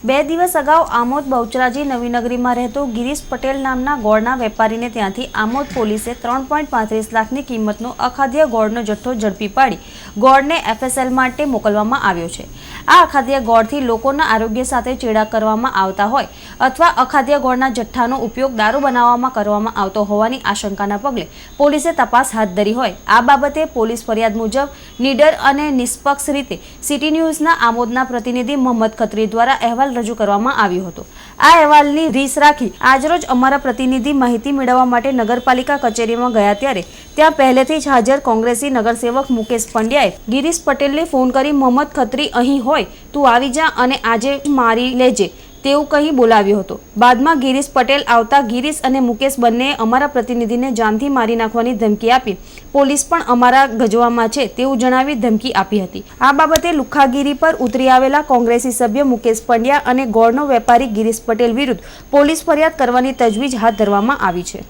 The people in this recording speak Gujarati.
2 દિવસ અગાઉ આમોદ બહુચરાજી નવીનગરીમાં રહેતો ગિરીશ પટેલ નામના ગોળના વેપારીને ત્યાંથી આમોદ પોલીસે 3.35 લાખની કિંમતનો અખાદ્ય ગોળનો જથ્થો ઝડપી પાડી ગોળને FSL માટે મોકલવામાં આવ્યો છે। આ અખાદ્ય ગોળથી લોકોના આરોગ્ય સાથે ચેડા કરવામાં આવતા હોય અથવા અખાદ્ય ગોળના જથ્થાનો ઉપયોગ દારૂ બનાવવામાં કરવામાં આવતો હોવાની આશંકાના પગલે પોલીસે તપાસ હાથ ધરી હોય। આ બાબતે પોલીસ ફરિયાદ મુજબ નીડર અને નિષ્પક્ષ રીતે સિટી ન્યૂઝના આમોદના પ્રતિનિધિ મોહમ્મદ ખત્રી દ્વારા અહેવાલ રજૂ કરવામાં આવ્યો હતો। આ અહેવાલની રીસ રાખી આજરોજ અમારા પ્રતિનિધિ માહિતી મેળવવા માટે નગરપાલિકા કચેરીમાં ગયા ત્યારે ત્યાં પહેલેથી જ હાજર કોંગ્રેસી નગરસેવક મુકેશ પંડ્યાએ ગિરીશ પટેલને ફોન કરી મોહમ્મદ ખત્રી અહીં હોય તું આવી જા અને આજે મારી લેજે તેવું કહી બોલાવ્યો હતો। બાદમાં ગિરીશ પટેલ આવતા ગિરીશ અને મુકેશ બંનેએ અમારા પ્રતિનિધિને જાનથી મારી નાખવાની ધમકી આપી પોલીસ પણ અમારા ગજવામાં છે તેવું જણાવી ધમકી આપી હતી। આ બાબતે લુખ્ખાગીરી પર ઉતરી આવેલા કોંગ્રેસી સભ્ય મુકેશ પંડ્યા અને ગોળનો વેપારી ગિરીશ પટેલ વિરુદ્ધ પોલીસ ફરિયાદ કરવાની તજવીજ હાથ ધરવામાં આવી છે।